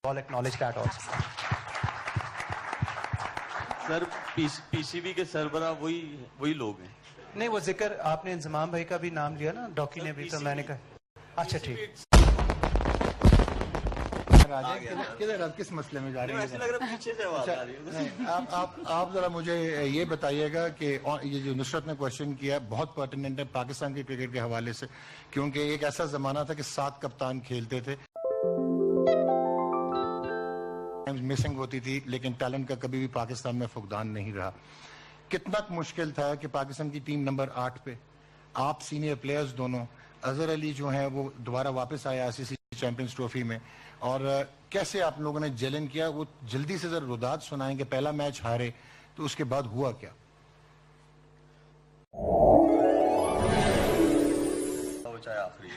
all acknowledge that also. Sir PCB के सरबराह वही लोग हैं। नहीं, वो जिक्र आपने इंजमाम भाई का भी नाम लिया ना, डॉकी ने भी, तो मैंने कहा अच्छा ठीक। किधर आप किस मसले में जा रहे हैं? ऐसे लग रहा है पीछे से आवाज आ रही है। आप जरा मुझे ये बताइएगा कि ये जो नुसरत ने क्वेश्चन किया है बहुत पर्टिनेंट है पाकिस्तान की क्रिकेट के हवाले से, क्योंकि एक ऐसा जमाना था कि 7 कप्तान खेलते थे, मिसिंग होती थी, लेकिन टैलेंट का कभी भी पाकिस्तान में फुकदान नहीं रहा। कितना मुश्किल था कि पाकिस्तान की टीम नंबर 8 पे आप सीनियर प्लेयर्स दोनों, अजहर अली जो हैं वो दोबारा वापस आए आईसीसी चैंपियंस ट्रॉफी में, और कैसे आप लोगों ने जेलन किया, वो जल्दी से जरा रुदात सुनाएंगे। पहला मैच हारे तो उसके बाद हुआ क्या? चाहे आखिरी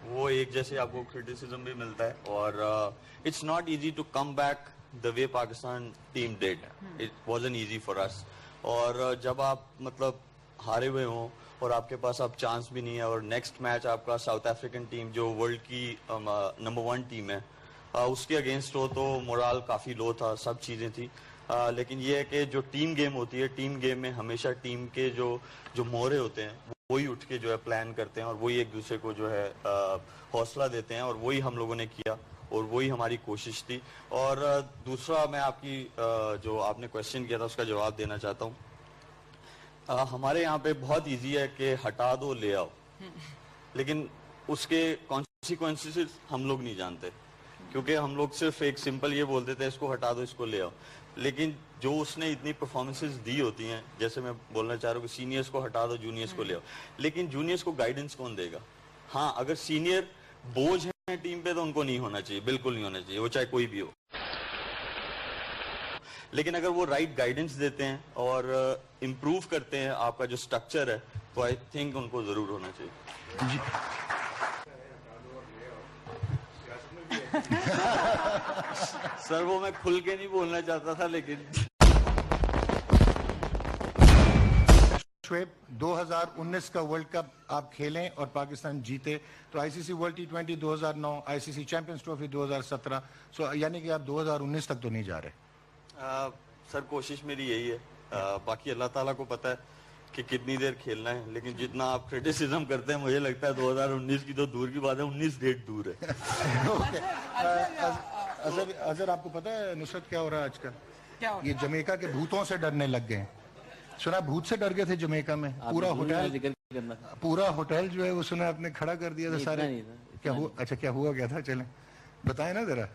वो एक जैसे आपको क्रिटिसिज्म भी मिलता है, और it's not easy to come back the way Pakistan team did, it wasn't easy for us. और जब आप मतलब हारे हुए हों और आपके पास अब चांस भी नहीं है, और नेक्स्ट मैच आपका साउथ अफ्रीकन टीम जो वर्ल्ड की नंबर 1 टीम है उसके अगेंस्ट हो, तो मोरल काफी लो था, सब चीजें थी। लेकिन ये है कि जो टीम गेम होती है, टीम गेम में हमेशा टीम के जो मोहरे होते हैं वही उठ के जो है प्लान करते हैं, और वही एक दूसरे को जो है हौसला देते हैं, और वही हम लोगों ने किया और वही हमारी कोशिश थी। और दूसरा मैं आपकी जो आपने क्वेश्चन किया था उसका जवाब देना चाहता हूँ। हमारे यहाँ पे बहुत इजी है कि हटा दो ले आओ, लेकिन उसके कॉन्सिक्वेंसेस हम लोग नहीं जानते, क्योंकि हम लोग सिर्फ एक सिंपल ये बोलते थे इसको हटा दो इसको ले आओ, लेकिन जो उसने इतनी परफॉर्मेंसेस दी होती हैं, जैसे मैं बोलना चाह रहा हूँ कि सीनियर्स को हटा दो जूनियर्स को ले आओ, लेकिन जूनियर्स को गाइडेंस कौन देगा? हाँ, अगर सीनियर बोझ है टीम पे तो उनको नहीं होना चाहिए, बिल्कुल नहीं होना चाहिए, वो चाहे कोई भी हो। लेकिन अगर वो राइट गाइडेंस देते हैं और इम्प्रूव करते हैं आपका जो स्ट्रक्चर है, तो आई थिंक उनको जरूर होना चाहिए। सर वो मैं खुल के नहीं बोलना चाहता था, लेकिन 2019 का वर्ल्ड कप आप खेलें और पाकिस्तान जीते, तो आईसीसी वर्ल्ड टी20 2009, आईसीसी चैंपियंस ट्रॉफी 2017, सो यानी कि आप 2019 तक तो नहीं जा रहे। सर कोशिश मेरी यही है, बाकी अल्लाह ताला को पता है कि कितनी देर खेलना है, लेकिन जितना आप क्रिटिसिज्म करते हैं मुझे लगता है 2019 की तो दूर की बात है, 19 डेट दूर है। अजहर आपको पता है नुसरत क्या हो रहा है आजकल? ये जमैका के भूतों से डरने लग गए। सुना भूत से डर गए थे जमैका में, पूरा होटल जो है वो सुना आपने खड़ा कर दिया था सारे। क्या हुआ? अच्छा क्या हुआ क्या था, चलें बताएं ना जरा।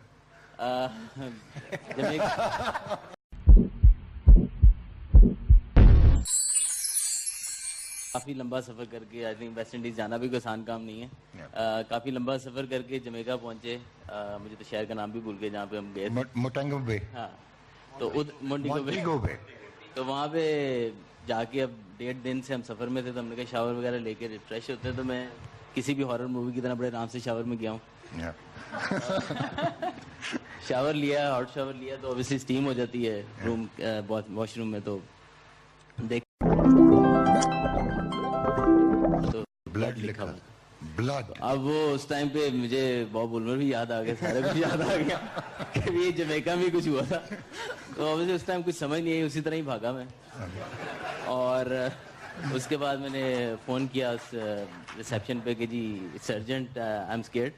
काफी लंबा सफर करके, आई थिंक वेस्ट इंडीज जाना भी कोई आसान काम नहीं है। काफी लंबा सफर करके जमैका पहुंचे, मुझे तो शहर का नाम भी भूल गए जहाँ पे हम गए, मोटेंगो बे। हाँ, तो मोंटेगो बे। तो वहाँ पे जाके अब 1.5 दिन से हम सफर में थे, तो हमने कहा शावर वगैरह लेके रिफ्रेश होते हैं, तो मैं किसी भी हॉरर मूवी की तरह बड़े आराम से शावर में गया हूँ। शावर लिया, हॉट शावर लिया, तो ऑब्वियसली स्टीम हो जाती है रूम वॉशरूम में, तो देख तो ब्लड लिखा हुआ, ब्लड। अब वो उस टाइम पे मुझे बॉब वुलमर भी याद आ गया, सारे कुछ याद आ गया कि ये जमैका में कुछ हुआ था, तो ऑब्वियसली उस टाइम कुछ समझ नहीं आई, उसी तरह ही भागा मैं। और उसके बाद मैंने फोन किया उस रिसेप्शन पे कि जी sergeant I am scared,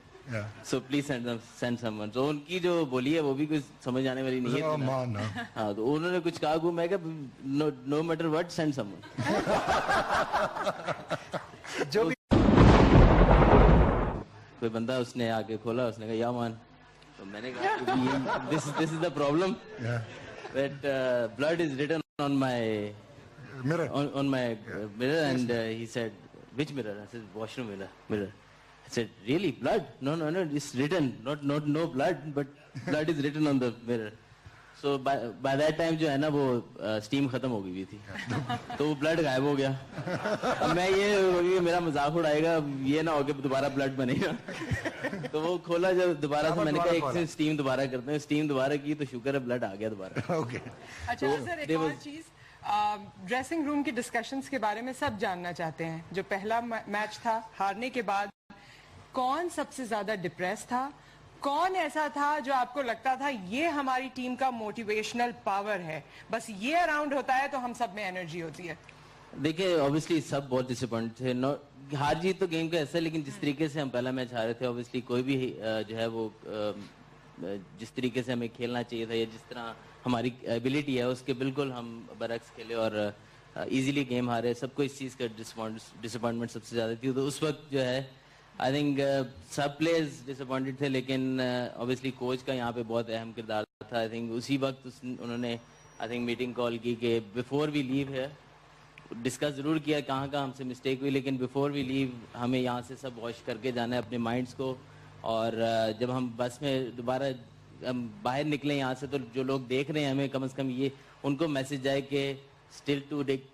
so please send someone. तो उनकी जो बोली है वो भी कुछ समझ आने वाली नहीं है। हाँ, तो उन्होंने कुछ कहा, मैं क्या no matter what send someone. जो भी कोई बंदा उसने आके खोला, उसने कहा या मान, तो मैंने कहा this is the problem that blood is written on my mirror mirror, and he said which mirror? I said washroom mirror. I said really blood? No, it's written, not no blood, but blood is written on the mirror. So by that time जो है ना वो steam खत्म हो गई थी, तो वो ब्लड गायब हो गया। अब मैं ये मेरा मजाक उड़ाएगा, ये ना हो कि दोबारा ब्लड बनेगा। तो वो खोला जब दोबारा से, मैंने कहा एक से स्टीम दोबारा करते हैं, स्टीम दोबारा की तो शुक्र है ब्लड आ गया दोबारा। ओके, अच्छा सर, एक और चीज, ड्रेसिंग रूम की डिस्कशंस के बारे में सब जानना चाहते हैं। जो पहला मैच था, हारने के बाद कौन सबसे ज्यादा डिप्रेस था कौन ऐसा था जो आपको लगता था ये हमारी टीम का मोटिवेशनल पावर है, बस ये अराउंड होता है तो हम सब में एनर्जी होती है? देखिए ऑब्वियसली सब बहुत डिसअपॉइंट थे। हार जीत तो गेम का ऐसा है, लेकिन जिस तरीके से हम पहला मैच हारे थे, ऑब्वियसली कोई भी जो है वो जिस तरीके से हमें खेलना चाहिए था या जिस तरह हमारी एबिलिटी है उसके बिल्कुल हम बरक्स खेले और इजीली गेम हारे। सबको इस चीज़ का डिसअपॉइंटमेंट सबसे ज़्यादा थी। तो उस वक्त जो है आई थिंक सब प्लेयर्स डिसअपॉइंटेड थे, लेकिन ऑब्वियसली कोच का यहाँ पे बहुत अहम किरदार था। आई थिंक उसी वक्त उन्होंने आई थिंक मीटिंग कॉल की कि बिफोर वी लीव है, डिस्कस जरूर किया कहाँ कहाँ हमसे मिस्टेक हुई, लेकिन बिफोर वी लीव हमें यहाँ से सब वॉश करके जाना है अपने माइंड्स को। और जब हम बस में दोबारा हम बाहर निकले यहाँ से, तो जो लोग देख रहे हैं हमें, कम से कम ये उनको मैसेज जाए कि still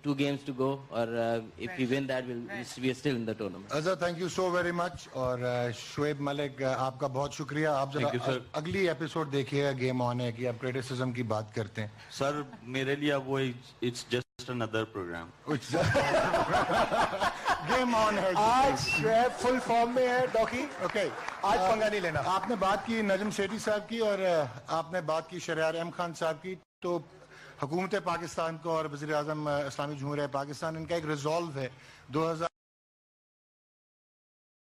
two games to go, और if we win that we are still in the tournament. Azhar, thank you so very much. और शुएब मलिक, आपका बहुत शुक्रिया। आप जरा अगली एपिसोड देखिएगा गेम ऑन है कि आप क्रिटिसिज्म की बात करते हैं। सर मेरे लिए अब वो it's just another programme. Game on है। आज शुएब फुल फॉर्म में है डॉकी। ओके, आज पंगा नहीं लेना। आपने बात की नजम सेठी साहब की और आपने बात की शहरयार अहम खान साहब की। तो हुकूमत पाकिस्तान को और वज़ीर आज़म इस्लामी जमहूरिया पाकिस्तान, इनका एक रिजॉल्व है 2000